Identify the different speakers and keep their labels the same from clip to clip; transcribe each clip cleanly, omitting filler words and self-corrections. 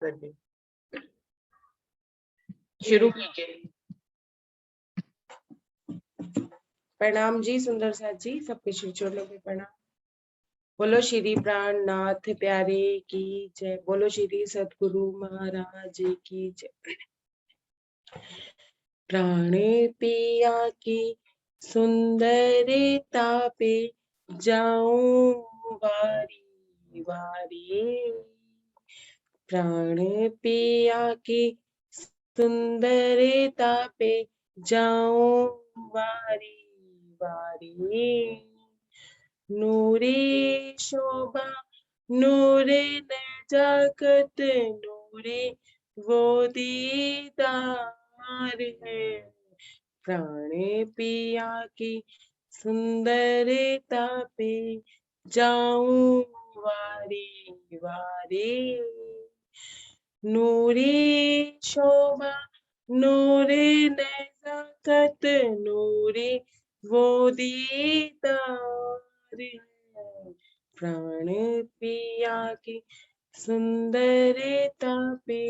Speaker 1: कर दे। शुरू कीजिए। प्रणाम जी सुंदर साथ जी, सबके श्री चरणों में प्रणाम। बोलो श्री प्राणनाथ प्यारे की जय, बोलो श्री सतगुरु महाराज की जय। प्राण पिया की सुंदरता पे जाऊं वारी वारी, प्राण पिया की सुंदरता पे जाऊं वारी वारी, नूरे शोभा नूरे नजाकत नूरे वो दीदार है, प्राण पिया की सुंदरता पे जाऊं वारी वारी, नूरे शोभा नूरे नजाकत नूरे वो दीदार है, प्राण पिया की सुंदरता पे,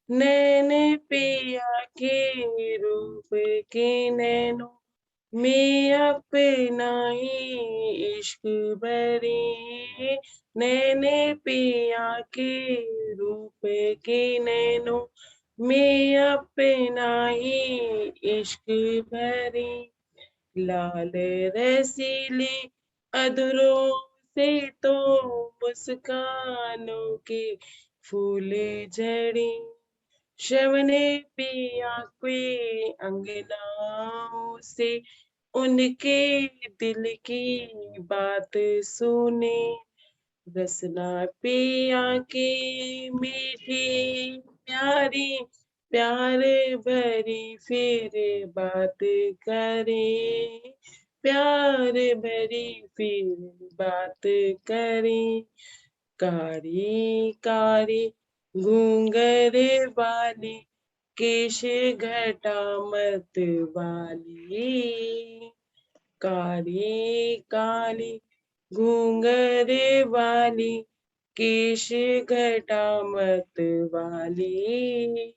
Speaker 1: नैन पिया के रूप के नैनों में अपना ही इश्क भरे, नैने पिया के रूप के नैनों में अपना ही इश्क भरे, लाल रसीले अधरों से तो मुस्कानों के फूल झड़े, श्रवणे पिया के अंगनाओं से उनके दिल की बात सुने, रसना पिया की मीठी प्यारी प्यार भरी फिर बात करें, प्यार भरी फिर बात करें, कारी कारी घूंघर वाली केश घटा मत वाली, काली काली घूंघर वाली केश घटा मत वाली,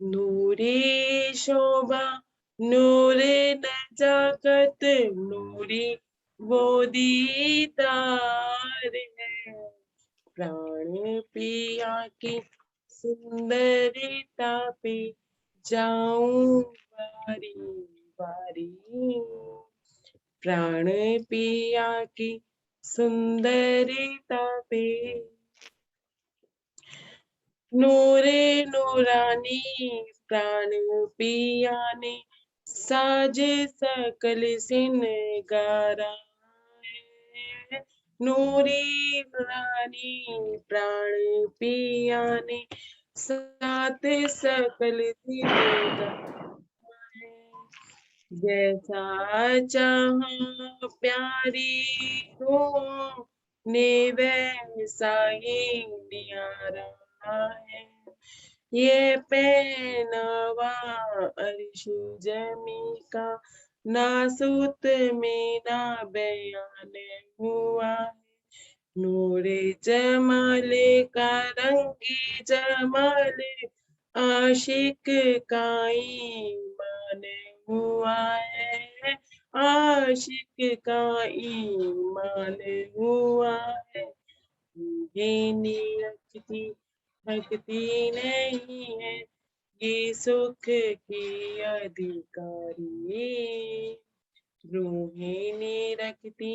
Speaker 1: नूरी शोभा नूरे नजाकत नूरी वो दीदार है, प्राण पिया की सुंदरता पे जाऊं वारी वारी, प्राण पिया की सुंदरता पे, नूरे नूरानी प्राण पिया ने साज सकल सिंगारा है, नूरी नूरानी प्राण पिया ने साथ सकल सिंगारा है, जैसा चाहा प्यारी हो ने वैसा ही न्यारा है, ये पहनावा अर्श जमी का नासूत में ना बयान हुआ है, नूरे जमाले का रंगी जमाले आशिक का ईमान हुआ है, आशिक का ईमान हुआ है, ये रखती थकती नहीं है ये सुख की अधिकारी, रूहिणी रखती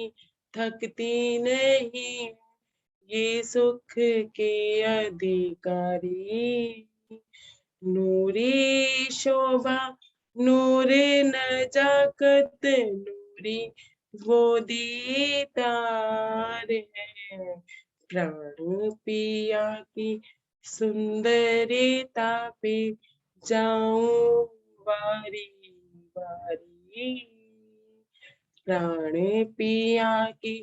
Speaker 1: थकती नहीं ये सुख के अधिकारी, नूरी शोभा नूरे नजाकत नूरी वो दीदार है, प्राण पिया की सुंदरता पे जाऊं वारी वारी, प्राण पिया की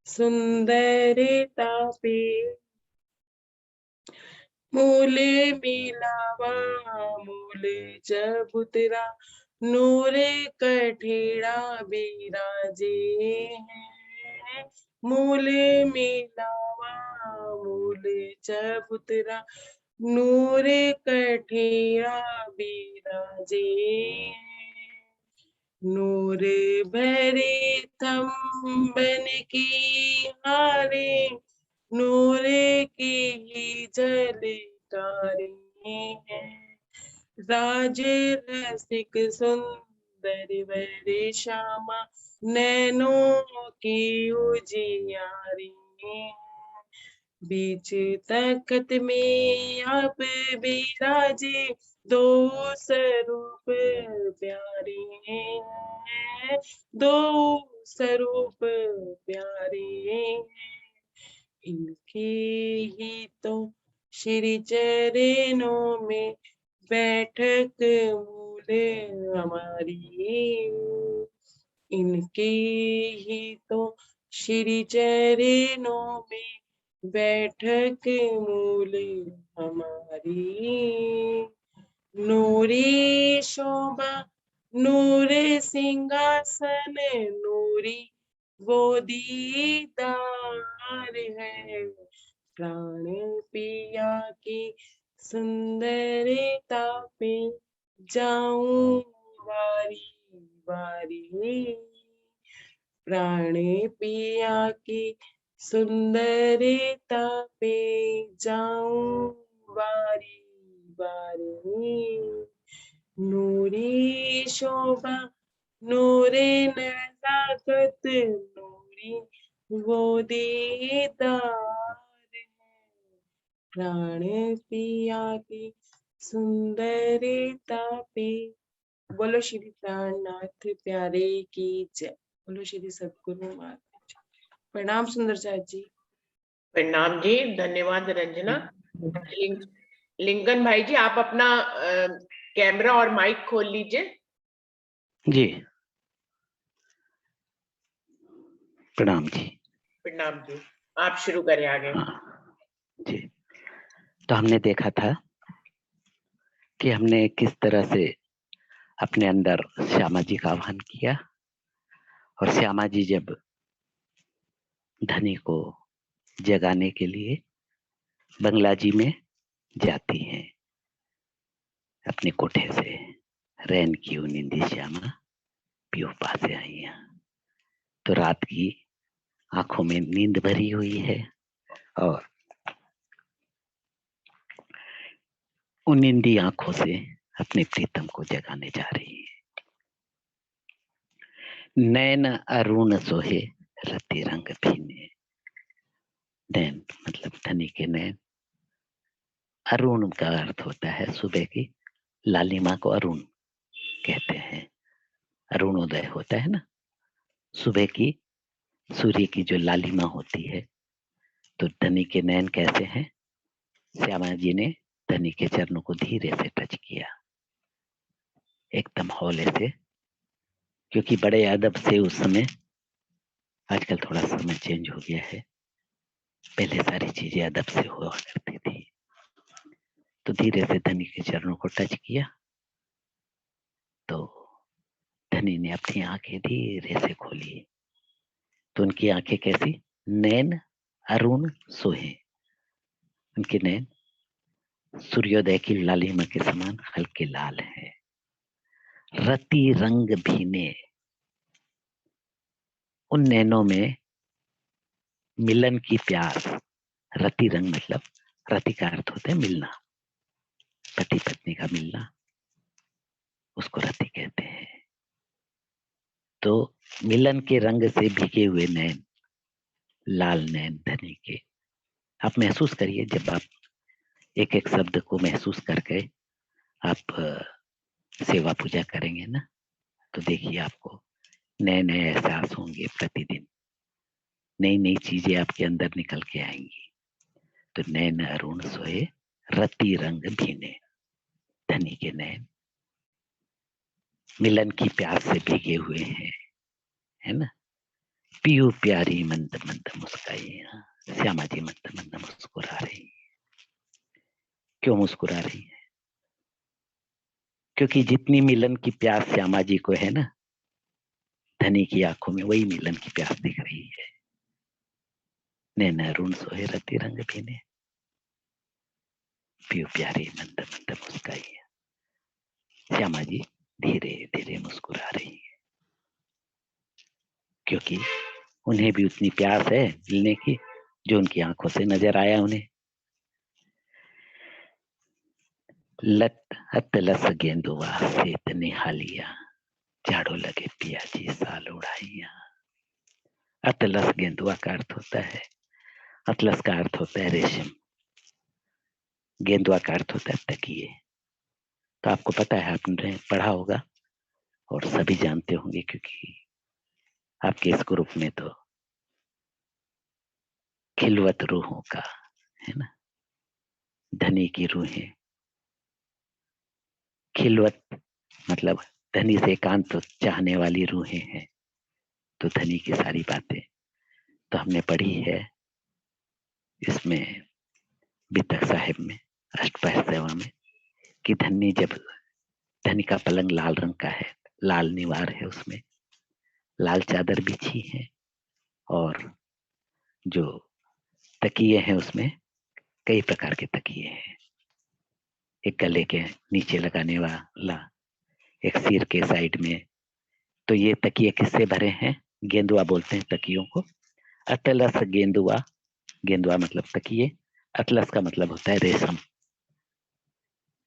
Speaker 1: सुंदरता पे, मूल मिलावा मूल चबूतरा नूरे कठेड़ा बिराजे हैं, मूल मिलावा मूल चबूतरा नूर कठिया बिराजे नूर भरे थंबन की हारे नूर की ही झलकारे हैं राज रसिक सुंदर वर श्यामा नैनों की उजियारी बीच तखत में आप बिराजे दो स्वरूप प्यारे हैं दो स्वरूप प्यारे हैं इनके ही तो श्री चरणों में बैठक मूल हमारी इनके ही तो श्री चरणों में बैठक मूल हमारी नूरी शोभा नूर सिंहासन नूरी वो दीदार है प्राण पिया की सुंदरता पे जाऊं बारी बारी प्राण पिया की सुंदरता पे जाऊं बारी बारी नूरी शोभा नूरे नजाकत नूरी वो दीदार है प्राण पिया की सुंदरता पे बोलो श्री प्राणनाथ प्यारे की जय बोलो श्री सद्गुरु महाराज प्रणाम सुंदर साथ जी।
Speaker 2: प्रणाम जी, धन्यवाद रंजना। लिंगन भाई जी, आप अपना कैमरा और माइक खोल लीजिए।
Speaker 3: जी प्रणाम जी।
Speaker 2: प्रणाम जी, आप शुरू करें आगे।
Speaker 3: हाँ जी, तो हमने देखा था कि हमने किस तरह से अपने अंदर श्यामा जी का आह्वान किया और श्यामा जी जब धनी को जगाने के लिए बंगला जी में जाती हैं अपने कोठे से, रैन की निंदी श्यामा पियो पासे आई हैं। तो रात की आंखों में नींद भरी हुई है और उन नींदी आंखों से अपने प्रीतम को जगाने जा रही है। नैन अरुण सोहे रति रंग भीने। नैन मतलब धनी के नैन, अरुण का अर्थ होता है सुबह की लालिमा को अरुण कहते हैं। अरुणोदय होता है ना, सुबह की सूर्य की जो लालिमा होती है। तो धनी के नैन कैसे हैं? श्यामा जी ने धनी के चरणों को धीरे से टच किया, एकदम हौले से, क्योंकि बड़े अदब से उस समय, आजकल थोड़ा समय चेंज हो गया है, पहले सारी चीजें अदब से हुआ करती थी। तो धीरे से धनी के चरणों को टच किया तो धनी ने अपनी आंखें धीरे से खोली। तो उनकी आंखें कैसी? नैन अरुण सोहे। उनके नैन सूर्योदय की लालिमा के समान हल्के लाल है। रति रंग भीने, उन नैनों में मिलन की प्यास। रति रंग मतलब रति का अर्थ होता है मिलना, पति पत्नी का मिलना, उसको रति कहते हैं। तो मिलन के रंग से भीगे हुए नैन, लाल नैन धनी के। आप महसूस करिए, जब आप एक एक शब्द को महसूस करके आप सेवा पूजा करेंगे ना, तो देखिए आपको नए नए एहसास होंगे। प्रतिदिन नई नई चीजें आपके अंदर निकल के आएंगी। तो नैन अरुण सोए रति रंग भीने, धनी के नैन मिलन की प्यास से भीगे हुए हैं, है ना। पियू प्यारी मंद मंद मुस्काई। श्यामा जी मंद मंद मुस्कुरा रही है। क्यों मुस्कुरा रही है? क्योंकि जितनी मिलन की प्यास श्यामा जी को है ना, धनी की आंखों में वही मिलन की प्यास दिख रही है। नैन अरुण सोहे रति रंग भीने। पियो प्यारी मंद मंद मुस्काई है। श्यामा जी धीरे धीरे मुस्कुरा रही है, क्योंकि उन्हें भी उतनी प्यास है मिलने की जो उनकी आंखों से नजर आया उन्हें। लट अतलस गेंदुआ सेत निहालिया, झाड़ो लगे पिया जी साल उड़ाइया। अतलस गेंदुआ का अर्थ होता है, अतलस का अर्थ होता है रेशम, गेंदुआ का अर्थ होता है तकिए। तो आपको पता है, आपने पढ़ा होगा और सभी जानते होंगे, क्योंकि आपके इस ग्रुप में तो खिलवत रूहों का है ना, धनी की रूहें। खिलवत मतलब धनी से एकांत तो चाहने वाली रूहें हैं, तो धनी की सारी बातें तो हमने पढ़ी है इसमें बितक साहिब में अष्टपहर सेवा में, कि धनी का पलंग लाल रंग का है, लाल निवार है, उसमें लाल चादर बिछी है और जो तकिए हैं उसमें कई प्रकार के तकिए हैं। एक गले के नीचे लगाने वाला, एक सिर के साइड में। तो ये तकिए किससे भरे हैं? गेंदुआ बोलते हैं तकियों को। अतलस गेंदुआ, गेंदुआ मतलब तकिए, अतलस का मतलब होता है रेशम।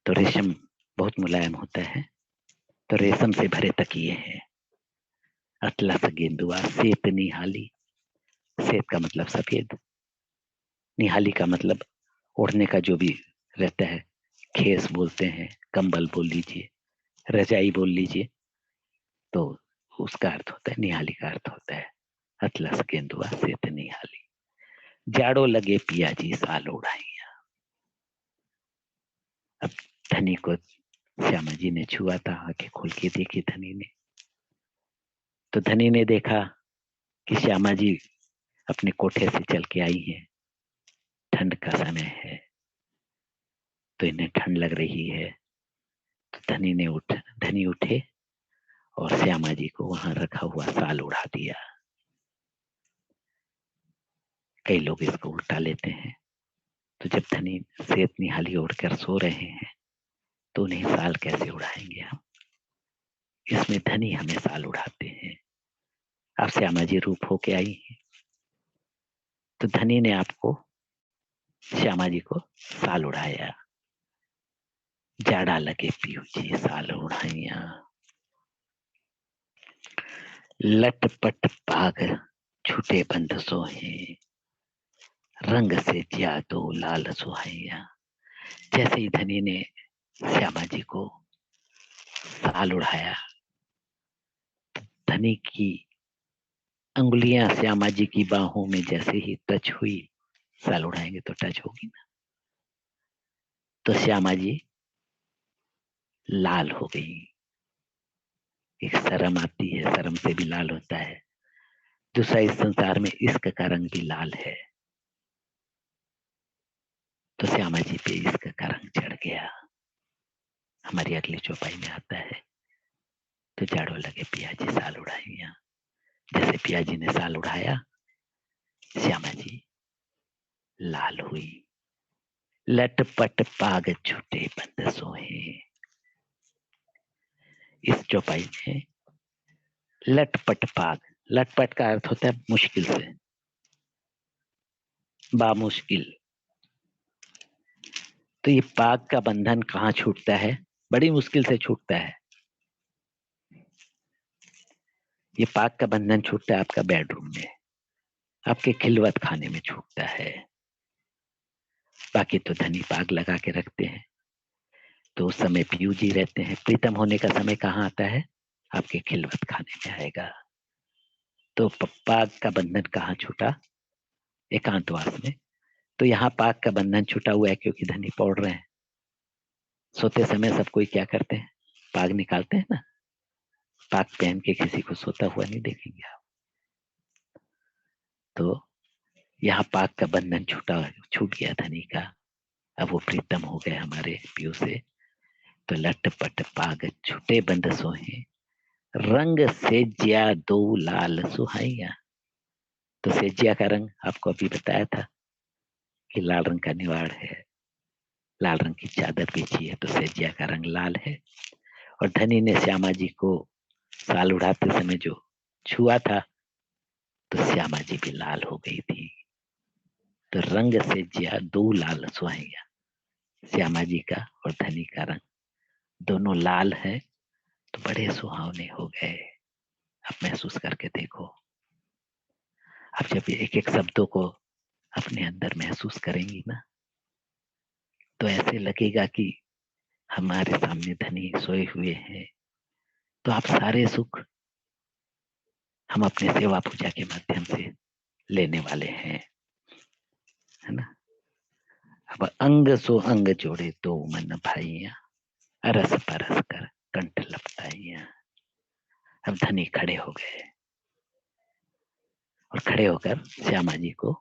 Speaker 3: तो रेशम बहुत मुलायम होता है, तो रेशम से भरे तकिए हैं। अतलस गेंदुआ सेत निहाली, सेत का मतलब सफेद, निहाली का मतलब ओढ़ने का जो भी रहता है, खेस बोलते हैं, कंबल बोल लीजिए, रजाई बोल लीजिए, तो उसका अर्थ होता है, निहाली का अर्थ होता है अतलस गेंदुआ सेत निहाली। जाड़ो लगे पिया जी साल उड़ाइया। अब धनी को श्यामा जी ने छुआ था, आंखें खोल के देखी धनी ने, तो धनी ने देखा कि श्यामा जी अपने कोठे से चल के आई हैं, ठंड का समय है तो इन्हें ठंड लग रही है। तो धनी उठे और श्यामा जी को वहां रखा हुआ साल उड़ा दिया। कई लोग इसको उल्टा लेते हैं, तो जब धनी सेत निहाली ओढ़कर सो रहे हैं तो उन्हें साल कैसे उड़ाएंगे हम? इसमें धनी हमें साल उड़ाते हैं। आप श्यामा जी रूप होके आई हैं, तो धनी ने आपको, श्यामा जी को साल उड़ाया। जाड़ा लगे पियो जी साल उड़ाइया। लटपट पाग छूटे बंद सोहे, रंग से जादू लाल सुहाइया। जैसे ही धनी ने श्यामा जी को साल उड़ाया, धनी की अंगुलियां श्यामा जी की बाहों में जैसे ही टच हुई, साल उड़ाएंगे तो टच होगी ना, तो श्यामा जी लाल हो गई। एक शर्म आती है, शर्म से भी लाल होता है। दूसरा, इस संसार में इश्क का रंग भी लाल है, तो श्यामा जी पे इश्क का रंग चढ़ गया। हमारी अगली चौपाई में आता है, तो जाड़ो लगे पिया जी साल उड़ाइया। जैसे पिया जी ने साल उड़ाया, श्यामा जी लाल हुई। लटपट पाग छूटे बंद सोहे। इस चौपाई में लटपट पाग, लटपट का अर्थ होता है मुश्किल से, बामुश्किल। तो ये पाग का बंधन कहाँ छूटता है? बड़ी मुश्किल से छूटता है। ये पाग का बंधन छूटता है आपका बेडरूम में, आपके खिलवत खाने में छूटता है। बाकी तो धनी पाग लगा के रखते हैं, तो उस समय पियू जी रहते हैं। प्रीतम होने का समय कहाँ आता है? आपके खिलवत खाने में आएगा। तो पाग का बंधन कहाँ छूटा? एकांतवास में। तो यहाँ पाग का बंधन छूटा हुआ है, क्योंकि धनी पौड़ रहे हैं। सोते समय सब कोई क्या करते हैं? पाग निकालते हैं ना। पाग पहन के किसी को सोता हुआ नहीं देखेंगे आप। तो यहाँ पाग का बंधन छूट गया धनी का। अब वो प्रीतम हो गए हमारे पियू से। तो लटपट पाग छूटे बंद सोहे, रंग से ज्या दो लाल सुहाइया। तो तो सेजिया का रंग आपको अभी बताया था कि लाल रंग का निवाड़ है, लाल रंग की चादर बिछी है, तो सेजिया का रंग लाल है। और धनी ने श्यामा जी को साल उड़ाते समय जो छुआ था तो श्यामा जी भी लाल हो गई थी। तो रंग सेजिया दो लाल सुहाइया, श्यामा जी का और धनी का रंग दोनों लाल है, तो बड़े सुहावने हो गए। आप महसूस करके देखो। आप जब एक एक शब्दों को अपने अंदर महसूस करेंगी ना, तो ऐसे लगेगा कि हमारे सामने धनी सोए हुए हैं। तो आप सारे सुख हम अपने सेवा पूजा के माध्यम से लेने वाले हैं, है ना। अब अंग सो अंग जोड़े दो मन भाइया, अरस परस कर कंठ लपटाइया। अब धनी खड़े हो गए और खड़े होकर श्यामा जी को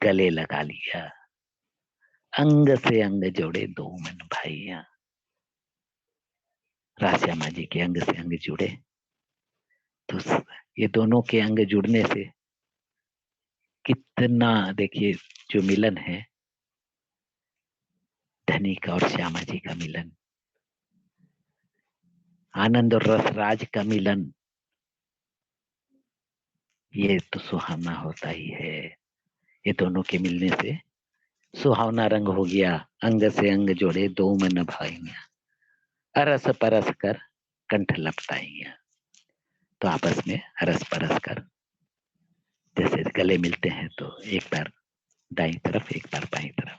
Speaker 3: गले लगा लिया। अंग से अंग जोड़े दो मन भाइया, श्यामा जी के अंग से अंग जुड़े। तो ये दोनों के अंग जुड़ने से कितना, देखिए जो मिलन है धनी का और श्यामा जी का मिलन, आनंद और रसराज का मिलन, ये तो सुहावना होता ही है। ये दोनों के मिलने से सुहावना रंग हो गया। अंग से अंग जोड़े दो मन भाइया, अरस परस कर कंठ लपटाइया। तो आपस में अरस परस कर जैसे गले मिलते हैं, तो एक बार दाईं तरफ एक बार बाईं तरफ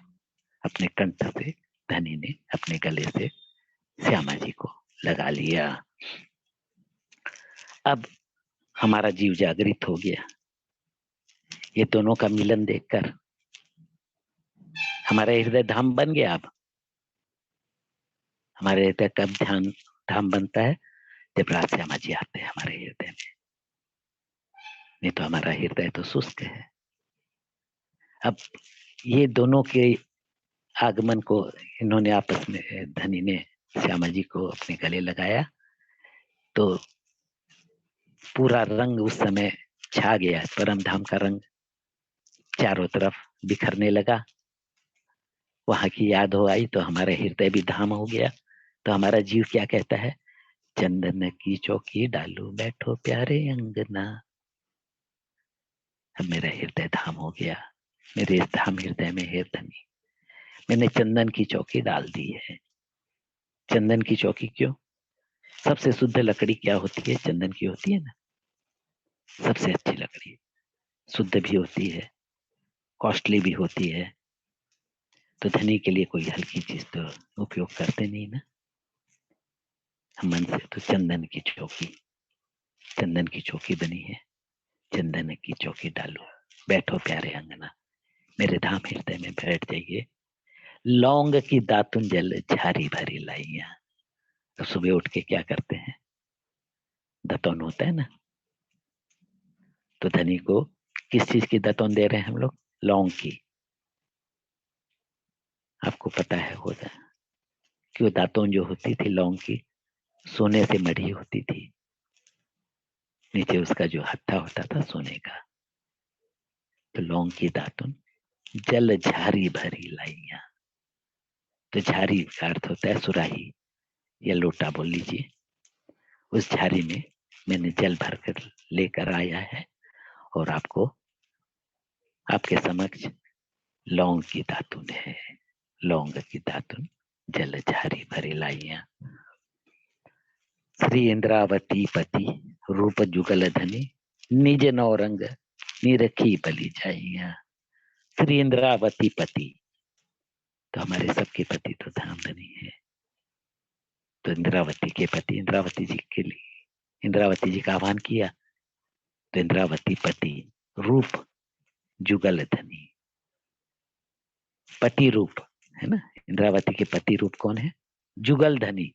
Speaker 3: अपने कंठ से धनी ने अपने गले से श्यामा जी को लगा लिया। अब हमारा जीव जागृत हो गया। ये दोनों का मिलन देखकर हमारा हृदय धाम बन गया। अब हमारे हृदय कब धाम बनता है? जब राज श्यामा जी आते हैं हमारे हृदय में, नहीं तो हमारा हृदय तो सुस्त है। अब ये दोनों के आगमन को इन्होंने आपस में, धनी ने श्यामा जी को अपने गले लगाया, तो पूरा रंग उस समय छा गया। परम धाम का रंग चारों तरफ बिखरने लगा। वहां की याद हो आई तो हमारा हृदय भी धाम हो गया। तो हमारा जीव क्या कहता है? चंदन की चौकी डालू बैठो प्यारे अंगना। अब मेरा हृदय धाम हो गया। मेरे इस धाम हृदय में है धनी, मैंने चंदन की चौकी डाल दी है। चंदन की चौकी क्यों? सबसे शुद्ध लकड़ी क्या होती है? चंदन की होती है ना। सबसे अच्छी लकड़ी, शुद्ध भी होती है, कॉस्टली भी होती है। तो धनी के लिए कोई हल्की चीज तो उपयोग करते नहीं ना। हम मन से तो चंदन की चौकी, चंदन की चौकी बनी है, चंदन की चौकी डालो बैठो प्यारे अंगना। मेरे धाम हृदय में बैठ जाइए। लौंग की दातुन जल झारी भरी लाइया। तो सुबह उठ के क्या करते हैं? दातुन होता है ना, तो धनी को किस चीज की दातुन दे रहे हैं हम लोग? लौंग की। आपको पता है होगा कि वो दातुन जो होती थी लौंग की, सोने से मढ़ी होती थी। नीचे उसका जो हत्था होता था सोने का। तो लौंग की दातुन जल झारी भरी लाइया। तो झारी का अर्थ होता है सुराही या लोटा बोल लीजिए। उस झारी में मैंने जल भरकर लेकर आया है और आपको, आपके समक्ष लौंग की दातुन है। लौंग की दातुन जल झारी भरी लाइया। श्री इंद्रावती पति रूप जुगल धनी, निज नौरंग निरखी बलि जाइया। श्री इंद्रावती पति, तो हमारे सबके पति तो धाम धनी है। तो इंद्रावती के पति, इंद्रावती जी के लिए इंद्रावती जी का आह्वान किया। तो इंद्रावती पति रूप जुगल धनी, पति रूप है ना। इंद्रावती के पति रूप कौन है? जुगल धनी।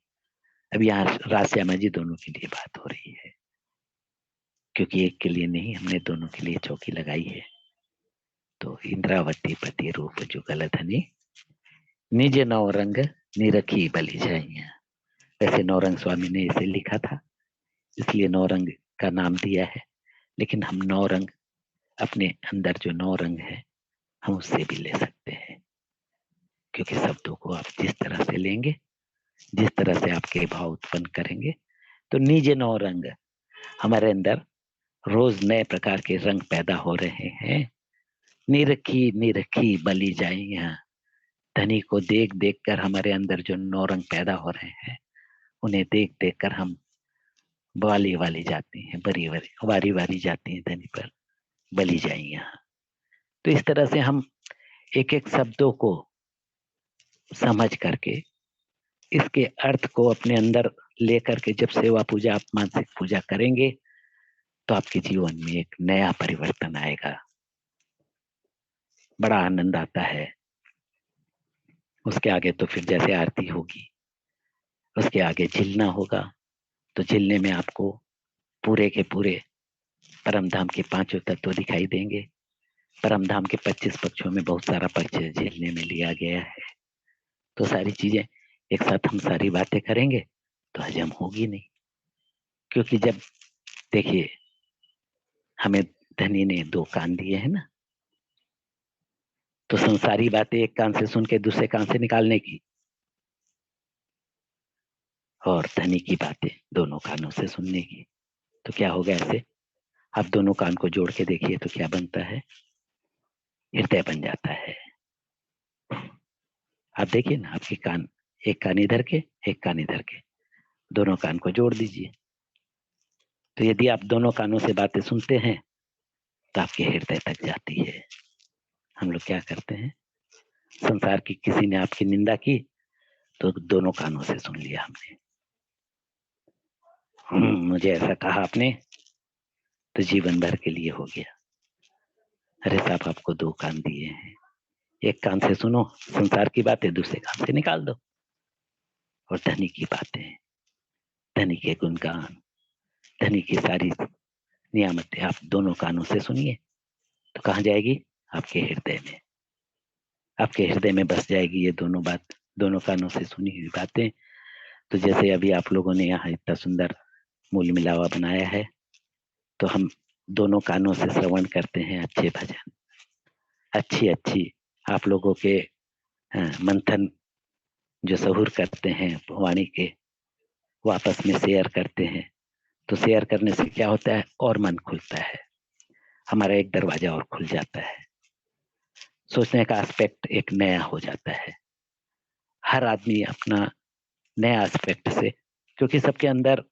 Speaker 3: अब यहाँ राज श्यामा जी दोनों के लिए बात हो रही है, क्योंकि एक के लिए नहीं, हमने दोनों के लिए चौकी लगाई है। तो इंद्रावती पति रूप जुगल धनी, निज नौरंग निरखी बलि जाइया। वैसे नौरंग स्वामी ने इसे लिखा था, इसलिए नौरंग का नाम दिया है। लेकिन हम नौरंग अपने अंदर जो 9 रंग है हम उससे भी ले सकते हैं, क्योंकि शब्दों को आप जिस तरह से लेंगे, जिस तरह से आपके भाव उत्पन्न करेंगे, तो निज 9 रंग हमारे अंदर रोज नए प्रकार के रंग पैदा हो रहे हैं। निरखी निरखी बली जाए यहाँ, धनी को देख देख कर हमारे अंदर जो 9 रंग पैदा हो रहे हैं उन्हें देख देख कर हम वाली वाली जाती हैं, बरी वारी वारी जाती हैं धनी पर बली जाए यहाँ। तो इस तरह से हम एक एक शब्दों को समझ करके इसके अर्थ को अपने अंदर लेकर के जब सेवा पूजा आप मानसिक पूजा करेंगे तो आपके जीवन में एक नया परिवर्तन आएगा, बड़ा आनंद आता है। उसके आगे तो फिर जैसे आरती होगी, उसके आगे झिलना होगा, तो झिलने में आपको पूरे के पूरे परम धाम के 5 तत्व दिखाई देंगे। परम धाम के 25 पक्षों में बहुत सारा पक्ष झिलने में लिया गया है। तो सारी चीजें एक साथ हम सारी बातें करेंगे तो हजम होगी नहीं, क्योंकि जब देखिए हमें धनी ने 2 कान दिए हैं ना, तो संसारी बातें एक कान से सुन के दूसरे कान से निकालने की, और धनी की बातें दोनों कानों से सुनने की। तो क्या होगा ऐसे? आप दोनों कान को जोड़ के देखिए तो क्या बनता है? हृदय बन जाता है। आप देखिए ना, आपके कान, एक कान इधर के एक कान इधर के, दोनों कान को जोड़ दीजिए। तो यदि आप दोनों कानों से बातें सुनते हैं तो आपके हृदय तक जाती है। हम लोग क्या करते हैं, संसार की किसी ने आपकी निंदा की तो दोनों कानों से सुन लिया हमने, मुझे ऐसा कहा आपने, तो जीवन भर के लिए हो गया। अरे साहब, आपको 2 कान दिए हैं, एक कान से सुनो संसार की बातें, दूसरे कान से निकाल दो। और धनी की बातें, धनी के गुणगान, धनी की सारी नियामतें आप दोनों कानों से सुनिए तो कहाँ जाएगी? आपके हृदय में। आपके हृदय में बस जाएगी ये दोनों बात, दोनों कानों से सुनी हुई बातें। तो जैसे अभी आप लोगों ने यहाँ इतना सुंदर मूल मिलावा बनाया है, तो हम दोनों कानों से श्रवण करते हैं अच्छे भजन, अच्छी आप लोगों के मंथन जो सहूर करते हैं वाणी के, वो आपस में शेयर करते हैं। तो शेयर करने से क्या होता है? और मन खुलता है, हमारा एक दरवाजा और खुल जाता है, सोचने का एस्पेक्ट एक नया हो जाता है। हर आदमी अपना नया एस्पेक्ट से, क्योंकि सबके अंदर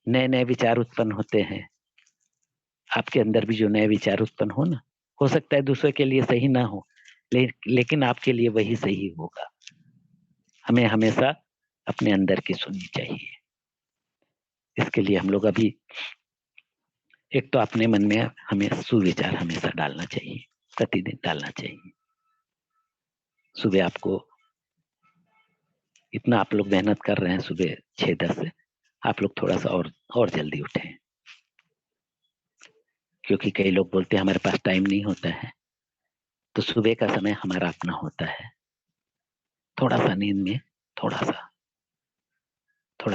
Speaker 3: नए नए विचार उत्पन्न होते हैं। आपके अंदर भी जो नए विचार उत्पन्न हो ना, हो सकता है दूसरे के लिए सही ना हो, लेकिन आपके लिए वही सही होगा। हमें हमेशा अपने अंदर की सुननी चाहिए। इसके लिए हम लोग अभी एक तो अपने मन में हमें सुविचार हमेशा डालना चाहिए, प्रतिदिन डालना चाहिए। सुबह आपको इतना आप लोग मेहनत कर रहे हैं, सुबह 6-10 से आप लोग थोड़ा सा और जल्दी उठें, क्योंकि कई लोग बोलते हैं हमारे पास टाइम नहीं होता है। तो सुबह का समय हमारा अपना होता है। थोड़ा सा नींद में थोड़ा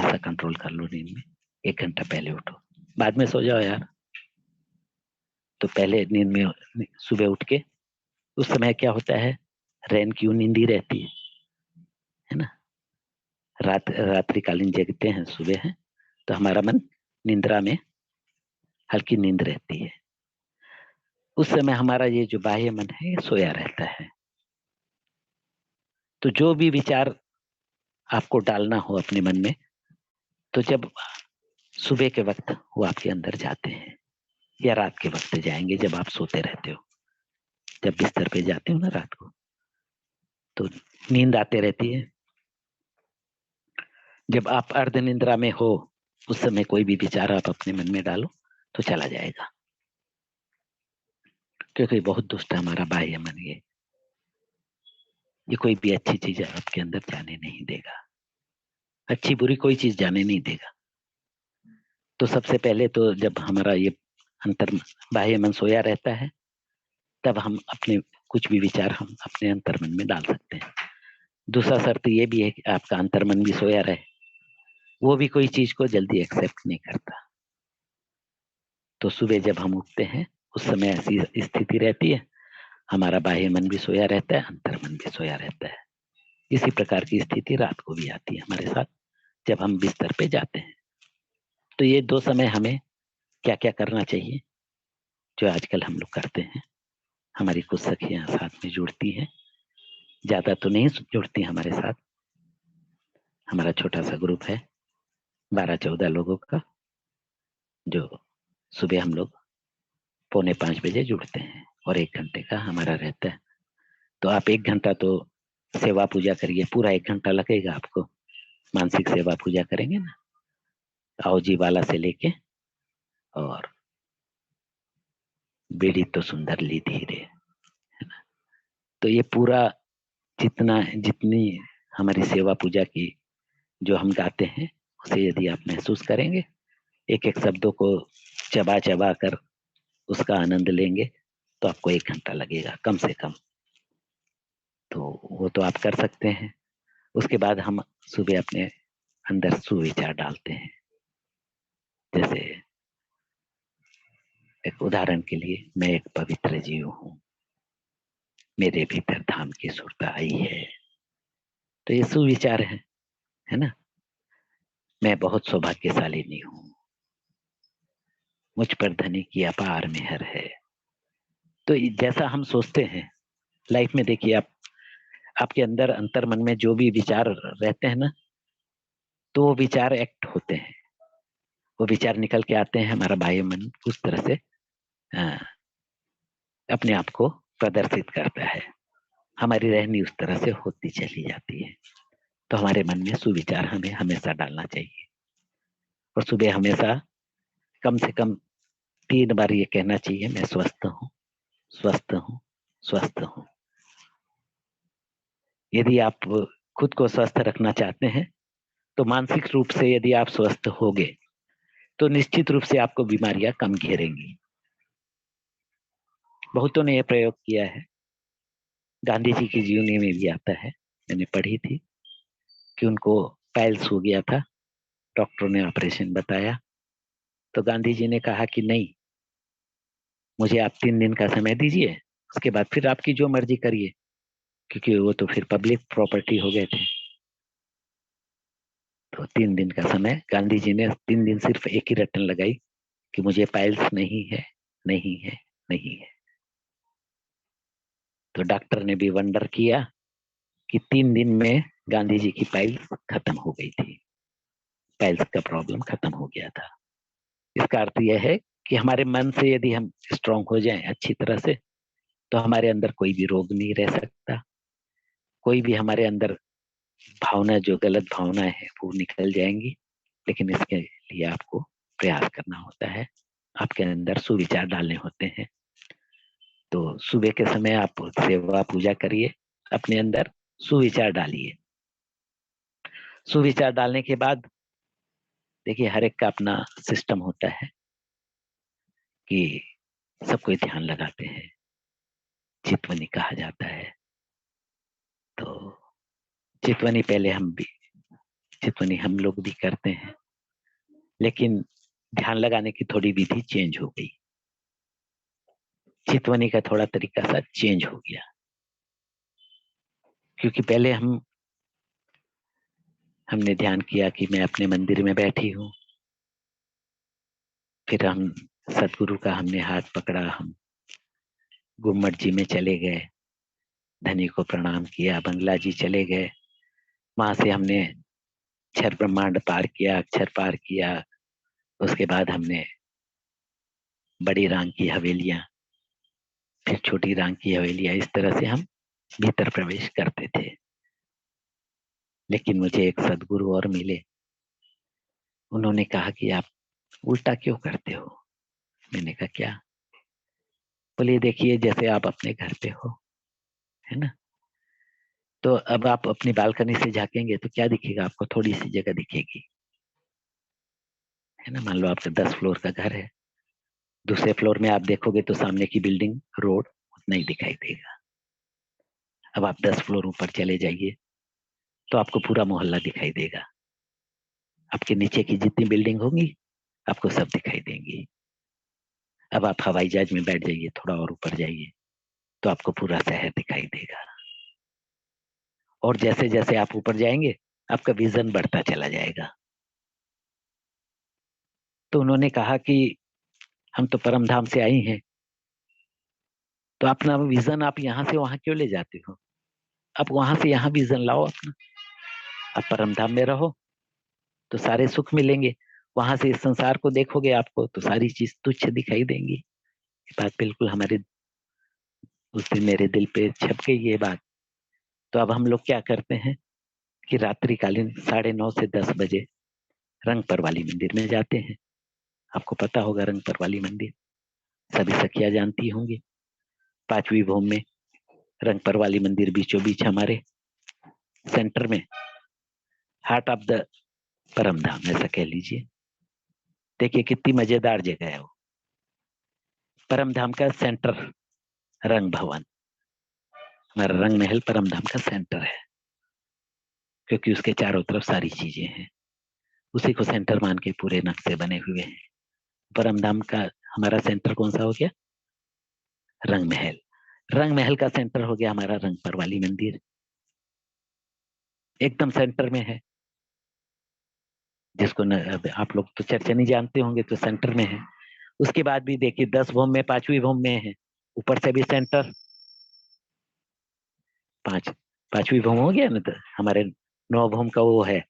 Speaker 3: सा कंट्रोल कर लो। नींद में 1 घंटा पहले उठो, बाद में सो जाओ यार। तो पहले नींद में सुबह उठ के, उस समय क्या होता है, रैन क्यों नींदी रहती है ना, रात्रिकालीन जगते हैं, सुबह है तो हमारा मन निंद्रा में, हल्की नींद रहती है। उस समय हमारा ये जो बाह्य मन है ये सोया रहता है। तो जो भी विचार आपको डालना हो अपने मन में, तो जब सुबह के वक्त वो आपके अंदर जाते हैं, या रात के वक्त जाएंगे जब आप सोते रहते हो, जब बिस्तर पे जाते हो ना रात को, तो नींद आते रहती है। जब आप अर्ध निंद्रा में हो, उस समय कोई भी विचार आप अपने मन में डालो तो चला जाएगा, क्योंकि बहुत दुष्ट है हमारा बाह्य मन। ये कोई भी अच्छी चीज आपके अंदर जाने नहीं देगा, अच्छी बुरी कोई चीज जाने नहीं देगा। तो सबसे पहले तो जब हमारा ये अंतर बाह्य मन सोया रहता है, तब हम अपने कुछ भी विचार हम अपने अंतर मन में डाल सकते हैं। दूसरा शर्त ये भी है कि आपका अंतर मन भी सोया रहे, वो भी कोई चीज को जल्दी एक्सेप्ट नहीं करता। तो सुबह जब हम उठते हैं उस समय ऐसी स्थिति रहती है, हमारा बाह्य मन भी सोया रहता है, अंतर मन भी सोया रहता है। इसी प्रकार की स्थिति रात को भी आती है हमारे साथ जब हम बिस्तर पे जाते हैं। तो ये 2 समय हमें क्या क्या करना चाहिए, जो आजकल हम लोग करते हैं। हमारी कुछ सखियां साथ में जुड़ती हैं, ज्यादा तो नहीं जुड़ती हमारे साथ। हमारा छोटा सा ग्रुप है 12-14 लोगों का, जो सुबह हम लोग 4:45 बजे जुड़ते हैं और 1 घंटे का हमारा रहता है। तो आप 1 घंटा तो सेवा पूजा करिए, पूरा 1 घंटा लगेगा आपको। मानसिक सेवा पूजा करेंगे ना, आओ जी वाला से लेके और बीड़ी तो सुंदर ली धीरे, है ना। तो ये पूरा जितनी हमारी सेवा पूजा की जो हम गाते हैं, उसे यदि आप महसूस करेंगे, एक एक शब्दों को चबा चबा कर उसका आनंद लेंगे, तो आपको 1 घंटा लगेगा कम से कम। तो वो तो आप कर सकते हैं। उसके बाद हम सुबह अपने अंदर सुविचार डालते हैं। जैसे एक उदाहरण के लिए, मैं एक पवित्र जीव हूँ, मेरे भीतर धाम की सुरता आई है। तो ये सुविचार है ना। मैं बहुत सौभाग्यशालिनी हूँ, मुझ पर धनी की अपार मेहर है। तो जैसा हम सोचते हैं लाइफ में, देखिए आपके अंदर अंतर मन में जो भी विचार रहते हैं ना, तो वो विचार एक्ट होते हैं, वो विचार निकल के आते हैं। हमारा बाह्य मन उस तरह से अपने आप को प्रदर्शित करता है, हमारी रहनी उस तरह से होती चली जाती है। तो हमारे मन में सुविचार हमें हमेशा डालना चाहिए, और सुबह हमेशा कम से कम 3 बार ये कहना चाहिए, मैं स्वस्थ हूँ, स्वस्थ हूँ, स्वस्थ हूँ। यदि आप खुद को स्वस्थ रखना चाहते हैं, तो मानसिक रूप से यदि आप स्वस्थ होगे, तो निश्चित रूप से आपको बीमारियां कम घेरेंगी। बहुतों ने यह प्रयोग किया है, गांधी जी की जीवनी में भी आता है, मैंने पढ़ी थी कि उनको पाइल्स हो गया था, डॉक्टर ने ऑपरेशन बताया, तो गांधी जी ने कहा कि नहीं, मुझे आप 3 दिन का समय दीजिए, उसके बाद फिर आपकी जो मर्जी करिए, क्योंकि वो तो फिर पब्लिक प्रॉपर्टी हो गए थे। तो 3 दिन का समय, गांधी जी ने 3 दिन सिर्फ एक ही रटन लगाई कि मुझे पाइल्स नहीं है, नहीं है, नहीं है। तो डॉक्टर ने भी वंडर किया कि 3 दिन में गांधी जी की पाइल्स खत्म हो गई थी, पाइल्स का प्रॉब्लम खत्म हो गया था। इसका अर्थ यह है कि हमारे मन से यदि हम स्ट्रांग हो जाएं अच्छी तरह से, तो हमारे अंदर कोई भी रोग नहीं रह सकता, कोई भी हमारे अंदर भावना, जो गलत भावना है, वो निकल जाएंगी। लेकिन इसके लिए आपको प्रयास करना होता है, आपके अंदर सुविचार डालने होते हैं। तो सुबह के समय आप सेवा पूजा करिए, अपने अंदर सुविचार डालिए। सुविचार डालने के बाद देखिए, हर एक का अपना सिस्टम होता है कि सब कोई ध्यान लगाते हैं, चितवनी कहा जाता है। तो चितवनी पहले चितवनी हम लोग भी करते हैं, लेकिन ध्यान लगाने की थोड़ी विधि चेंज हो गई, चितवनी का थोड़ा तरीका सा चेंज हो गया। क्योंकि पहले हमने ध्यान किया कि मैं अपने मंदिर में बैठी हूँ, फिर हम सदगुरु का हमने हाथ पकड़ा, हम गुम्मट जी में चले गए, धनी को प्रणाम किया, बंगला जी चले गए, वहां से हमने क्षर ब्रह्मांड पार किया, अक्षर पार किया। उसके बाद हमने बड़ी रांग की हवेलियां, फिर छोटी रांग की हवेलियां, इस तरह से हम भीतर प्रवेश करते थे। लेकिन मुझे एक सदगुरु और मिले, उन्होंने कहा कि आप उल्टा क्यों करते हो। मैंने कहा क्या। बोले देखिए, जैसे आप अपने घर पे हो, है ना, तो अब आप अपनी बालकनी से झांकेंगे तो क्या दिखेगा आपको, थोड़ी सी जगह दिखेगी, है ना। मान लो आपका 10 फ्लोर का घर है, दूसरे फ्लोर में आप देखोगे तो सामने की बिल्डिंग, रोड उतना ही दिखाई देगा। अब आप 10 फ्लोर ऊपर चले जाइए तो आपको पूरा मोहल्ला दिखाई देगा, आपके नीचे की जितनी बिल्डिंग होंगी आपको सब दिखाई देंगी। अब आप हवाई जहाज में बैठ जाइए, थोड़ा और ऊपर जाइए तो आपको पूरा शहर दिखाई देगा। और जैसे जैसे आप ऊपर जाएंगे आपका विजन बढ़ता चला जाएगा। तो उन्होंने कहा कि हम तो परम धाम से आई हैं, तो अपना विजन आप यहाँ से वहां क्यों ले जाते हो? आप वहां से यहाँ विजन लाओ अपना। आप परम धाम में रहो तो सारे सुख मिलेंगे, वहां से इस संसार को देखोगे आपको तो सारी चीज तुच्छ दिखाई देंगी। ये बात बिल्कुल हमारे उस दिन मेरे दिल पे छप गई ये बात। तो अब हम लोग क्या करते हैं कि रात्रिकालीन 9:30 से 10 बजे रंगपर वाली मंदिर में जाते हैं। आपको पता होगा रंगपर वाली मंदिर, सभी सखिया जानती होंगी। 5वीं भूमि में रंगपर वाली मंदिर बीचों बीच हमारे सेंटर में, हार्ट ऑफ द परम धाम ऐसा कह लीजिए। देखिए कितनी मजेदार जगह है वो। परम धाम का सेंटर रंग भवन, हमारा रंग महल परम धाम का सेंटर है, क्योंकि उसके चारों तरफ सारी चीजें हैं, उसी को सेंटर मान के पूरे नक्शे बने हुए हैं। परम धाम का हमारा सेंटर कौन सा हो गया? रंग महल। रंग महल का सेंटर हो गया हमारा रंगपर वाली मंदिर, एकदम सेंटर में है। जिसको आप लोग तो चर्चा नहीं जानते होंगे तो सेंटर में है। उसके बाद भी देखिए 10 भूम में 5वीं भूम में है, ऊपर से भी सेंटर। 5वीं भूम हो गया ना, तो हमारे 9 भूम का वो है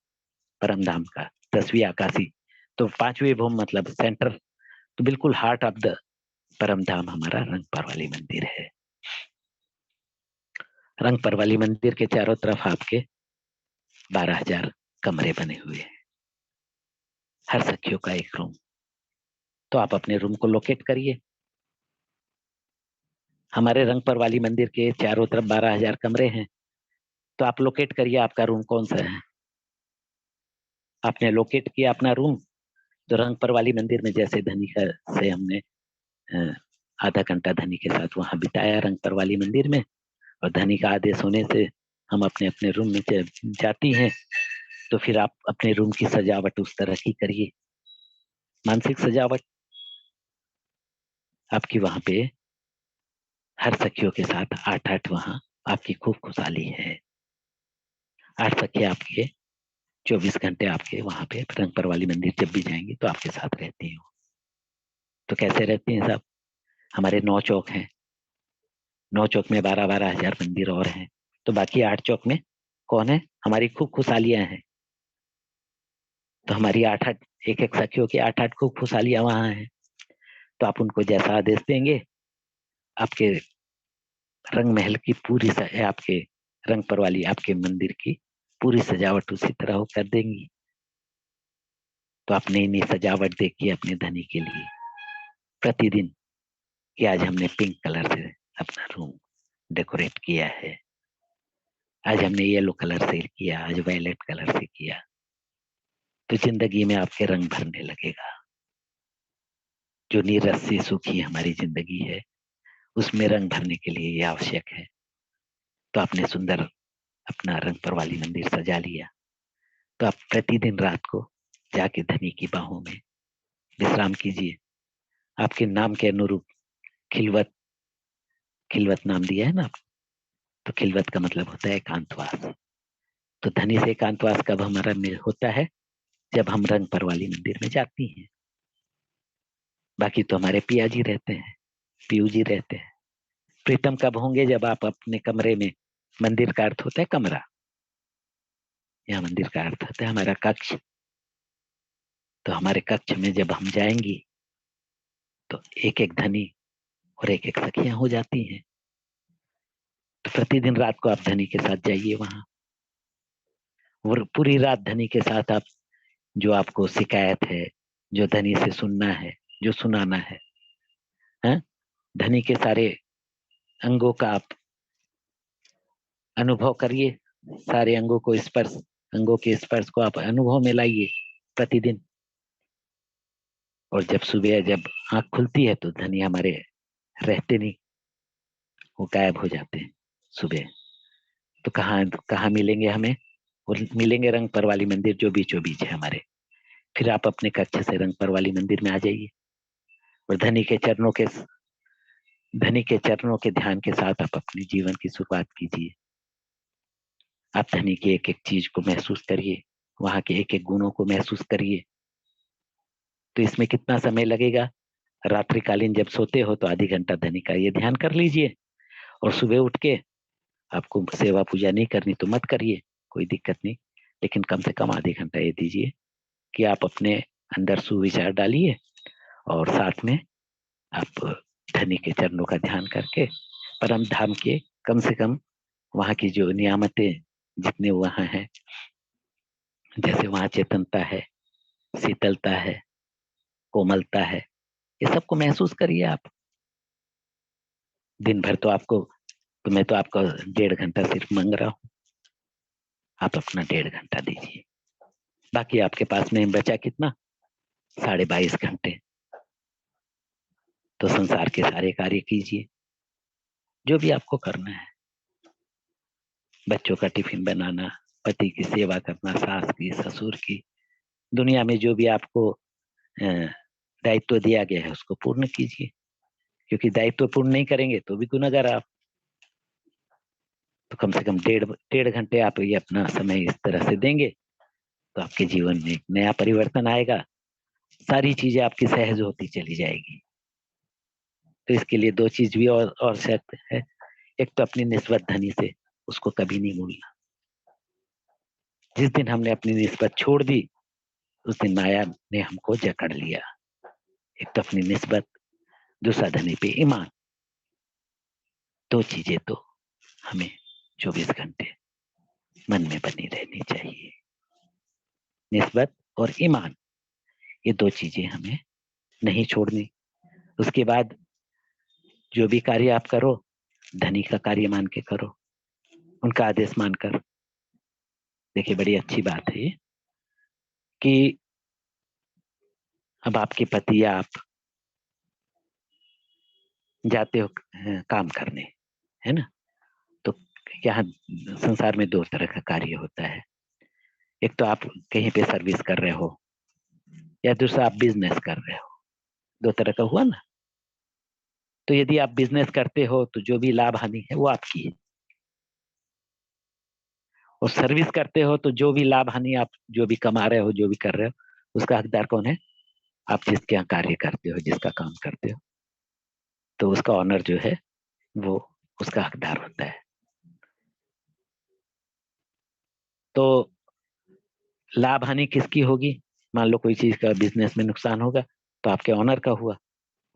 Speaker 3: परम धाम का 10वीं आकाशी, तो 5वीं भूम मतलब सेंटर। तो बिल्कुल हार्ट ऑफ द परम धाम हमारा रंगपर वाली मंदिर है। रंगपर वाली मंदिर के चारों तरफ आपके 12,000 कमरे बने हुए हैं, हर सखियों का एक रूम। तो आप अपने रूम को लोकेट करिए। हमारे रंगपर वाली मंदिर के चारों तरफ 12,000 कमरे हैं, तो आप लोकेट करिए आपका रूम कौन सा है। आपने लोकेट किया अपना रूम, तो रंगपर वाली मंदिर में जैसे धनी का से हमने आधा घंटा धनी के साथ वहां बिताया रंगपर वाली मंदिर में, और धनी का आदेश होने से हम अपने अपने रूम में जाती हैं, तो फिर आप अपने रूम की सजावट उस तरह की करिए, मानसिक सजावट आपकी वहां पे हर सखियों के साथ 8-8 वहां आपकी खूब खुशहाली है। 8 सखी आपके 24 घंटे आपके वहां पे रंगपर वाली मंदिर जब भी जाएंगे तो आपके साथ रहती हो। तो कैसे रहती हैं साहब? हमारे 9 चौक हैं, 9 चौक में 12,000 मंदिर और हैं, तो बाकी 8 चौक में कौन है? हमारी खूब खुशहालियां हैं। तो हमारी 8-8 एक सखियों की 8-8 खूब खुशहालियां वहां हैं। तो आप उनको जैसा आदेश देंगे, आपके रंग महल की पूरी आपके रंगपर वाली आपके मंदिर की पूरी सजावट उसी तरह हो कर देंगी। तो आप नई नई सजावट देखिए अपने धनी के लिए प्रतिदिन, कि आज हमने पिंक कलर से अपना रूम डेकोरेट किया है, आज हमने येलो कलर से किया, आज वायलेट कलर से किया। तो जिंदगी में आपके रंग भरने लगेगा। जो निरस्सी सुखी हमारी जिंदगी है उसमें रंग भरने के लिए ये आवश्यक है। तो आपने सुंदर अपना रंगपर वाली मंदिर सजा लिया, तो आप प्रतिदिन रात को जाके धनी की बाहों में विश्राम कीजिए। आपके नाम के अनुरूप खिलवत, खिलवत नाम दिया है ना, तो खिलवत का मतलब होता है एकांतवास। तो धनी से एकांतवास कब हमारा होता है? जब हम रंगपर वाली मंदिर में जाती हैं। बाकी तो हमारे पिया जी रहते हैं, पीयू जी रहते हैं। प्रीतम कब होंगे? जब आप अपने कमरे में, मंदिर का अर्थ होता है कमरा, यहाँ मंदिर का अर्थ होता है हमारा कक्ष। तो हमारे कक्ष में जब हम जाएंगी तो एक एक धनी और एक एक सखियां हो जाती हैं। तो प्रतिदिन रात को आप धनी के साथ जाइए वहां, और पूरी रात धनी के साथ आप जो आपको शिकायत है, जो धनी से सुनना है, जो सुनाना है, धनी के सारे अंगों का आप अनुभव करिए, सारे अंगों को स्पर्श, अंगों के स्पर्श को आप अनुभव में लाइए प्रतिदिन। और जब सुबह जब आंख खुलती है तो धनी हमारे रहते नहीं, वो गायब हो जाते हैं सुबह। तो कहाँ मिलेंगे हमें? और मिलेंगे रंगपर वाली मंदिर जो बीचों बीच है हमारे। फिर आप अपने कक्ष से रंगपर वाली मंदिर में आ जाइए। और धनी के चरणों के ध्यान के साथ आप अपने जीवन की शुरुआत कीजिए। आप धनी की एक एक चीज को महसूस करिए, वहां के एक एक गुणों को महसूस करिए। तो इसमें कितना समय लगेगा? रात्रिकालीन जब सोते हो तो आधी घंटा धनी का ये ध्यान कर लीजिए, और सुबह उठ के आपको सेवा पूजा नहीं करनी तो मत करिए, कोई दिक्कत नहीं, लेकिन कम से कम आधे घंटा ये दीजिए कि आप अपने अंदर सुविचार डालिए, और साथ में आप धनी के चरणों का ध्यान करके परम धाम के कम से कम वहां की जो नियामतें जितने वहां हैं, जैसे वहां चेतनता है, शीतलता है, कोमलता है, ये सबको महसूस करिए आप। दिन भर तो मैं तो आपको 1.5 घंटा सिर्फ मांग रहा हूँ, आप अपना 1.5 घंटा दीजिए। बाकी आपके पास में बचा कितना? 22.5 घंटे। तो संसार के सारे कार्य कीजिए, जो भी आपको करना है, बच्चों का टिफिन बनाना, पति की सेवा करना, सास की, ससुर की, दुनिया में जो भी आपको दायित्व दिया गया है उसको पूर्ण कीजिए, क्योंकि दायित्व पूर्ण नहीं करेंगे तो भी गुनहगार आप। तो कम से कम 1.5 घंटे आप ये अपना समय इस तरह से देंगे तो आपके जीवन में एक नया परिवर्तन आएगा, सारी चीजें आपकी सहज होती चली जाएगी। तो इसके लिए 2 चीज भी और शर्त है। एक तो अपनी निस्बत धनी से, उसको कभी नहीं भूलना। जिस दिन हमने अपनी निस्बत छोड़ दी उस दिन माया ने हमको जकड़ लिया। एक तो अपनी निस्बत, दूसरा धनी पे ईमान। 2 चीजें तो हमें 24 घंटे मन में बनी रहनी चाहिए, निस्बत और ईमान। ये 2 चीजें हमें नहीं छोड़नी। उसके बाद जो भी कार्य आप करो, धनी का कार्य मान के करो, उनका आदेश मानकर। देखिए बड़ी अच्छी बात है कि अब आपके पति या आप जाते हो काम करने, है ना? तो यहाँ संसार में 2 तरह का कार्य होता है। एक तो आप कहीं पे सर्विस कर रहे हो, या दूसरा आप बिजनेस कर रहे हो। 2 तरह का हुआ ना। तो यदि आप बिजनेस करते हो तो जो भी लाभ हानि है वो आपकी है, और सर्विस करते हो तो जो भी लाभ हानि आप जो भी कमा रहे हो, जो भी कर रहे हो, उसका हकदार कौन है? आप जिसके यहाँ कार्य करते हो, जिसका काम करते हो, तो उसका ऑनर जो है वो उसका हकदार होता है। तो लाभ हानि किसकी होगी? मान लो कोई चीज का बिजनेस में नुकसान होगा तो आपके ऑनर का हुआ,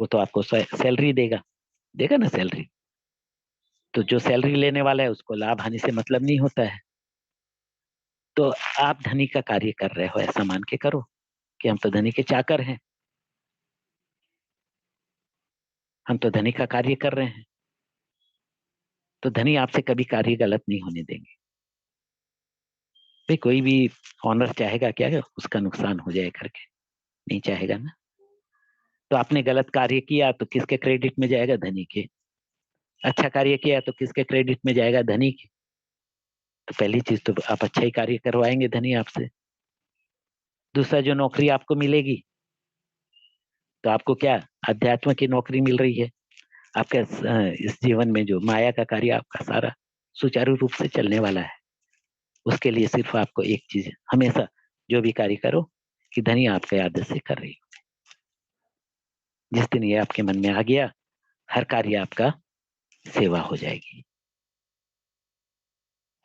Speaker 3: वो तो आपको सैलरी देगा ना सैलरी। तो जो सैलरी लेने वाला है उसको लाभ हानि से मतलब नहीं होता है। तो आप धनी का कार्य कर रहे हो ऐसा मान के करो कि हम तो धनी के चाकर हैं, हम तो धनी का कार्य कर रहे हैं। तो धनी आपसे कभी कार्य गलत नहीं होने देंगे। भाई कोई भी ऑनर चाहेगा क्या उसका नुकसान हो जाए करके? नहीं चाहेगा ना। तो आपने गलत कार्य किया तो किसके क्रेडिट में जाएगा? धनी के। अच्छा कार्य किया तो किसके क्रेडिट में जाएगा? धनी के। तो पहली चीज तो आप अच्छा ही कार्य करवाएंगे धनी आपसे। दूसरा, जो नौकरी आपको मिलेगी तो आपको क्या अध्यात्म की नौकरी मिल रही है। आपके इस जीवन में जो माया का कार्य आपका सारा सुचारू रूप से चलने वाला है, उसके लिए सिर्फ आपको एक चीज हमेशा जो भी कार्य करो कि धनी आपके आदेश से कर रही हो। जिस दिन ये आपके मन में आ गया, हर कार्य आपका सेवा हो जाएगी।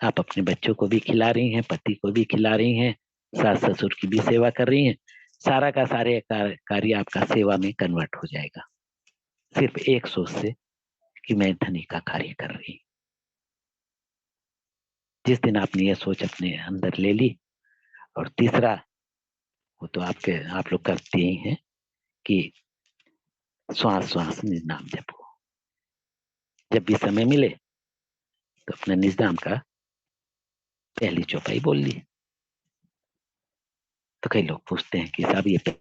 Speaker 3: आप अपने बच्चों को भी खिला रही हैं, पति को भी खिला रही हैं, सास ससुर की भी सेवा कर रही हैं। सारा का सारे कार्य आपका सेवा में कन्वर्ट हो जाएगा, सिर्फ एक सोच से कि मैं धनी का कार्य कर रही। जिस दिन आपने ये सोच अपने अंदर ले ली, और तीसरा वो तो आप लोग करते ही हैं कि श्वास श्वास निज नाम जपो। जब भी समय मिले तो अपने निज नाम का पहली चौपाई बोल ली। तो कई लोग पूछते हैं कि साहब ये